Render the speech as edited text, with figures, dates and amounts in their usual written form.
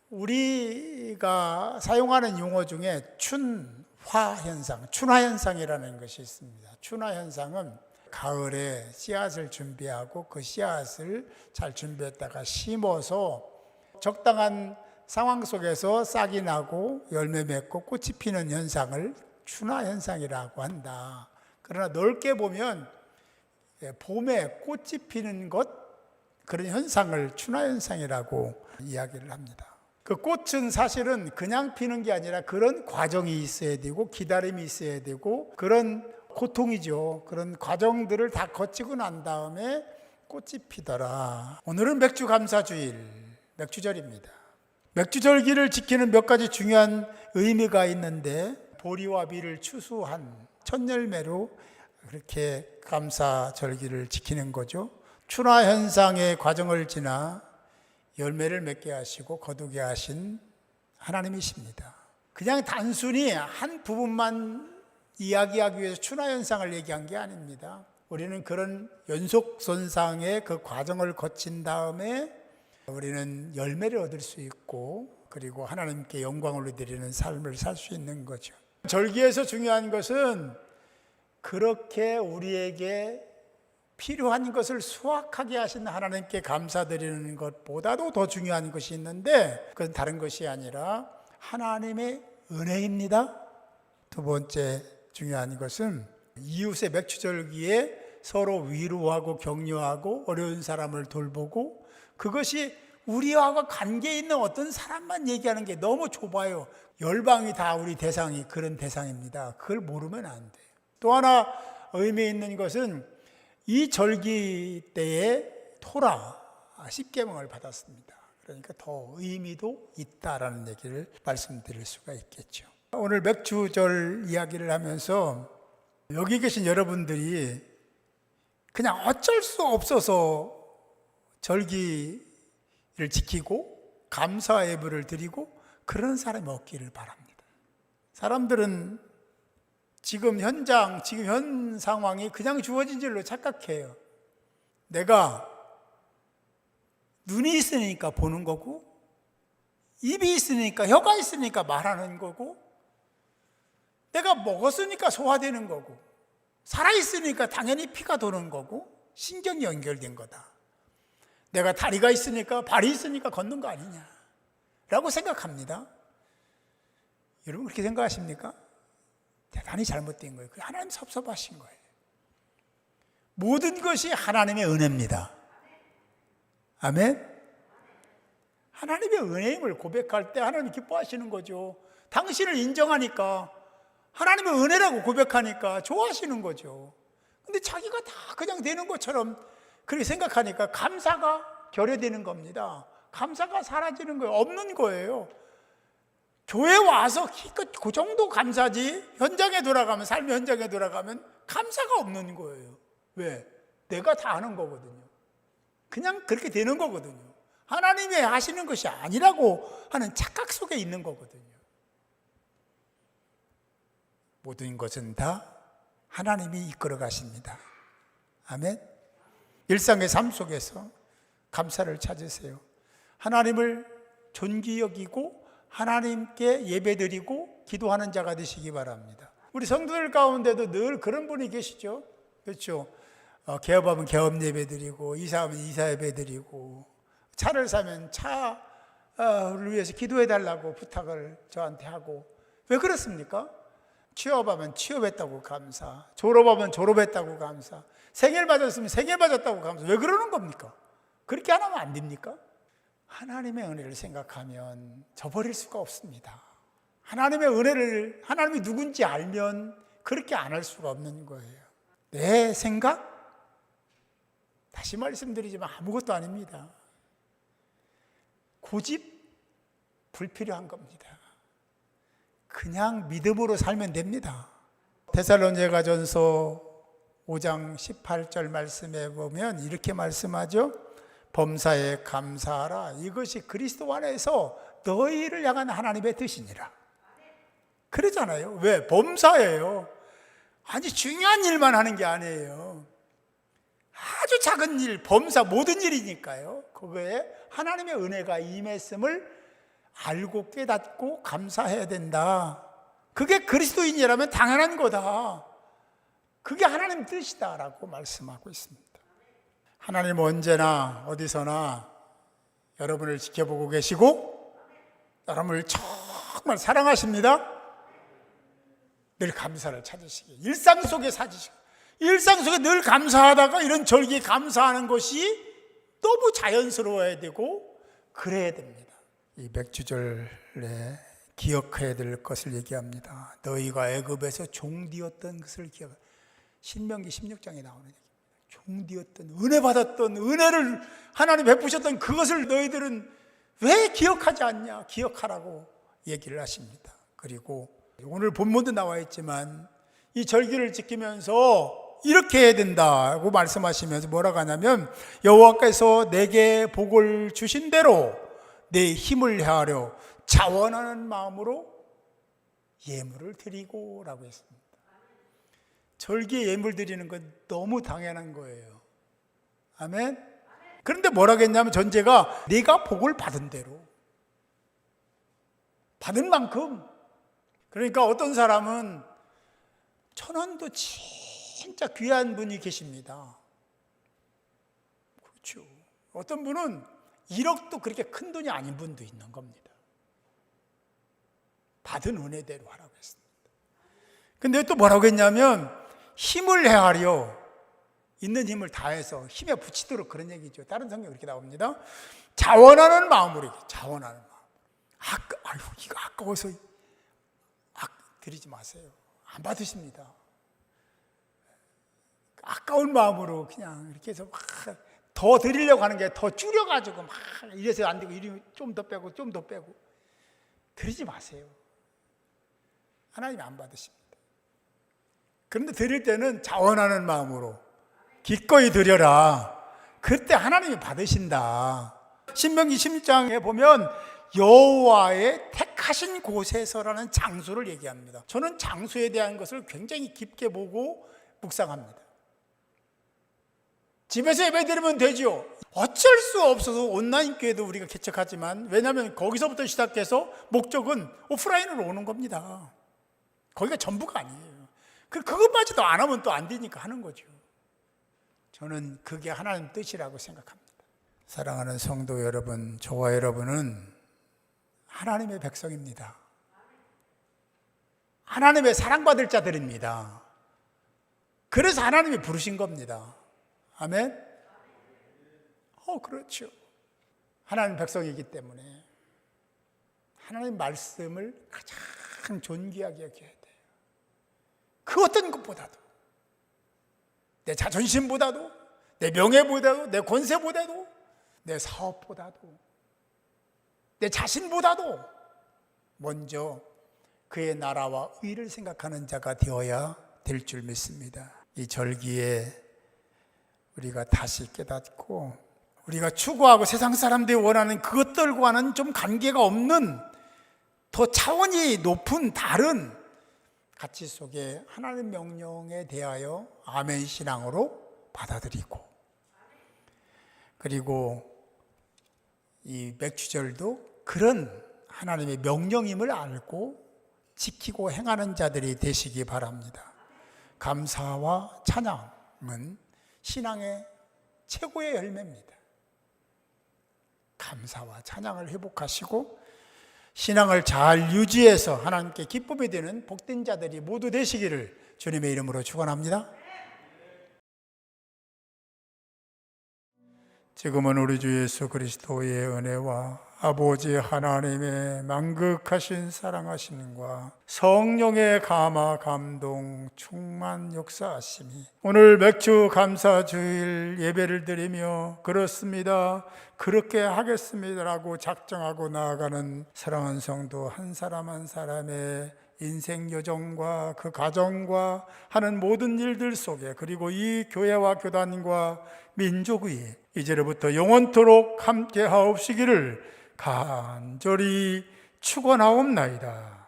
우리가 사용하는 용어 중에 춘화현상이라는 것이 있습니다. 춘화현상은 가을에 씨앗을 준비하고 그 씨앗을 잘 준비했다가 심어서 적당한 상황 속에서 싹이 나고 열매 맺고 꽃이 피는 현상을 춘화현상이라고 한다. 그러나 넓게 보면 봄에 꽃이 피는 것, 그런 현상을 춘화현상이라고 이야기를 합니다. 그 꽃은 사실은 그냥 피는 게 아니라 그런 과정이 있어야 되고 기다림이 있어야 되고 그런 고통이죠. 그런 과정들을 다 거치고 난 다음에 꽃이 피더라. 오늘은 맥주감사주일, 맥주절입니다. 맥주절기를 지키는 몇 가지 중요한 의미가 있는데 보리와 비를 추수한 첫 열매로 그렇게 감사절기를 지키는 거죠. 춘화현상의 과정을 지나 열매를 맺게 하시고 거두게 하신 하나님이십니다. 그냥 단순히 한 부분만 이야기하기 위해서 춘화현상을 얘기한 게 아닙니다. 우리는 그런 연속선상의 그 과정을 거친 다음에 우리는 열매를 얻을 수 있고 그리고 하나님께 영광을 드리는 삶을 살 수 있는 거죠. 절기에서 중요한 것은 그렇게 우리에게 필요한 것을 수확하게 하신 하나님께 감사드리는 것보다도 더 중요한 것이 있는데 그건 다른 것이 아니라 하나님의 은혜입니다. 두 번째 중요한 것은 이웃의 맥주절기에 서로 위로하고 격려하고 어려운 사람을 돌보고 그것이 우리와 관계 있는 어떤 사람만 얘기하는 게 너무 좁아요. 열방이 다 우리 대상이 그런 대상입니다. 그걸 모르면 안 돼요. 또 하나 의미 있는 것은 이 절기 때에 토라 10계명을 받았습니다. 그러니까 더 의미도 있다라는 얘기를 말씀드릴 수가 있겠죠. 오늘 맥주절 이야기를 하면서 여기 계신 여러분들이 그냥 어쩔 수 없어서 절기를 지키고 감사 예배를 드리고 그런 사람이 없기를 바랍니다. 사람들은 지금 현 상황이 그냥 주어진 줄로 착각해요. 내가 눈이 있으니까 보는 거고 입이 있으니까 혀가 있으니까 말하는 거고 내가 먹었으니까 소화되는 거고 살아있으니까 당연히 피가 도는 거고 신경이 연결된 거다. 내가 다리가 있으니까 발이 있으니까 걷는 거 아니냐 라고 생각합니다. 여러분 그렇게 생각하십니까? 대단히 잘못된 거예요. 하나님 섭섭하신 거예요. 모든 것이 하나님의 은혜입니다. 아멘. 하나님의 은혜임을 고백할 때 하나님이 기뻐하시는 거죠. 당신을 인정하니까 하나님의 은혜라고 고백하니까 좋아하시는 거죠. 근데 자기가 다 그냥 되는 것처럼 그렇게 생각하니까 감사가 결여되는 겁니다. 감사가 사라지는 거예요. 없는 거예요. 교회 와서 그 정도 감사지 현장에 돌아가면 삶의 현장에 돌아가면 감사가 없는 거예요. 왜? 내가 다 하는 거거든요. 그냥 그렇게 되는 거거든요. 하나님이 하시는 것이 아니라고 하는 착각 속에 있는 거거든요. 모든 것은 다 하나님이 이끌어 가십니다. 아멘. 일상의 삶 속에서 감사를 찾으세요. 하나님을 존귀 여기고 하나님께 예배드리고 기도하는 자가 되시기 바랍니다. 우리 성도들 가운데도 늘 그런 분이 계시죠. 그렇죠. 개업하면 개업 예배드리고 이사하면 이사 예배드리고 차를 사면 차를 위해서 기도해달라고 부탁을 저한테 하고 왜 그렇습니까? 취업하면 취업했다고 감사, 졸업하면 졸업했다고 감사, 생일 맞았으면 생일 맞았다고 감사. 왜 그러는 겁니까? 그렇게 안 하면 안 됩니까? 하나님의 은혜를 생각하면 저버릴 수가 없습니다. 하나님의 은혜를 하나님이 누군지 알면 그렇게 안 할 수가 없는 거예요. 내 생각? 다시 말씀드리지만 아무것도 아닙니다. 고집? 불필요한 겁니다. 그냥 믿음으로 살면 됩니다. 데살로니가전서 5장 18절 말씀에 보면 이렇게 말씀하죠. 범사에 감사하라. 이것이 그리스도 안에서 너희를 향한 하나님의 뜻이니라. 그러잖아요. 왜? 범사예요. 아주 중요한 일만 하는 게 아니에요. 아주 작은 일, 범사 모든 일이니까요. 그거에 하나님의 은혜가 임했음을 알고 깨닫고 감사해야 된다. 그게 그리스도인이라면 당연한 거다. 그게 하나님 뜻이다라고 말씀하고 있습니다. 하나님 언제나 어디서나 여러분을 지켜보고 계시고 여러분을 정말 사랑하십니다. 늘 감사를 찾으시기, 일상 속에 사시고, 일상 속에 늘 감사하다가 이런 절기에 감사하는 것이 너무 자연스러워야 되고 그래야 됩니다. 이 맥주절에 기억해야 될 것을 얘기합니다. 너희가 애굽에서 종되었던 것을 기억해. 신명기 16장에 나오는 얘기입니다. 종되었던, 은혜 받았던, 은혜를 하나님 베푸셨던 그것을 너희들은 왜 기억하지 않냐? 기억하라고 얘기를 하십니다. 그리고 오늘 본문도 나와 있지만 이 절기를 지키면서 이렇게 해야 된다고 말씀하시면서 뭐라고 하냐면 여호와께서 내게 복을 주신 대로 내 힘을 헤아려 자원하는 마음으로 예물을 드리고 라고 했습니다. 절기에 예물 드리는 건 너무 당연한 거예요. 아멘. 그런데 뭐라고 했냐면 전제가 네가 복을 받은 대로, 받은 만큼. 그러니까 어떤 사람은 1,000원도 진짜 귀한 분이 계십니다. 그렇죠. 어떤 분은 1억도 그렇게 큰 돈이 아닌 분도 있는 겁니다. 받은 은혜대로 하라고 했습니다. 근데 또 뭐라고 했냐면 힘을 헤아려, 있는 힘을 다해서 힘에 붙이도록, 그런 얘기죠. 다른 성경에 그렇게 나옵니다. 자원하는 마음으로, 자원하는 마음. 이거 아까워서 드리지 마세요. 안 받으십니다. 아까운 마음으로 그냥 이렇게 해서 막 더 드리려고 하는 게 더 줄여가지고 막 이래서 안 되고 이리 좀 더 빼고 좀 더 빼고 드리지 마세요. 하나님이 안 받으십니다. 그런데 드릴 때는 자원하는 마음으로 기꺼이 드려라. 그때 하나님이 받으신다. 신명기 16장에 보면 여호와의 택하신 곳에서라는 장소를 얘기합니다. 저는 장소에 대한 것을 굉장히 깊게 보고 묵상합니다. 집에서 예배드리면 되죠. 어쩔 수 없어서 온라인 교회도 우리가 개척하지만, 왜냐하면 거기서부터 시작해서 목적은 오프라인으로 오는 겁니다. 거기가 전부가 아니에요. 그것마저도 안 하면 또 안 되니까 하는 거죠. 저는 그게 하나님 뜻이라고 생각합니다. 사랑하는 성도 여러분, 저와 여러분은 하나님의 백성입니다. 하나님의 사랑받을 자들입니다. 그래서 하나님이 부르신 겁니다. 아멘? 그렇죠. 하나님 백성이기 때문에 하나님 말씀을 가장 존귀하게 여겨야 돼요. 그 어떤 것보다도, 내 자존심보다도, 내 명예보다도, 내 권세보다도, 내 사업보다도, 내 자신보다도 먼저 그의 나라와 의를 생각하는 자가 되어야 될 줄 믿습니다. 이 절기에 우리가 다시 깨닫고, 우리가 추구하고 세상 사람들이 원하는 그것들과는 좀 관계가 없는 더 차원이 높은 다른 가치 속에 하나님 명령에 대하여 아멘 신앙으로 받아들이고, 그리고 이 맥주절도 그런 하나님의 명령임을 알고 지키고 행하는 자들이 되시기 바랍니다. 감사와 찬양은 신앙의 최고의 열매입니다. 감사와 찬양을 회복하시고 신앙을 잘 유지해서 하나님께 기쁨이 되는 복된 자들이 모두 되시기를 주님의 이름으로 축원합니다. 지금은 우리 주 예수 그리스도의 은혜와 아버지 하나님의 만극하신 사랑하심과 성령의 감화 감동 충만 역사하심이 오늘 맥주 감사 주일 예배를 드리며 그렇습니다, 그렇게 하겠습니다라고 작정하고 나아가는 사랑하는 성도 한 사람 한 사람의 인생 여정과 그 가정과 하는 모든 일들 속에, 그리고 이 교회와 교단과 민족 위에 이제로부터 영원토록 함께 하옵시기를 간절히 축원하옵나이다.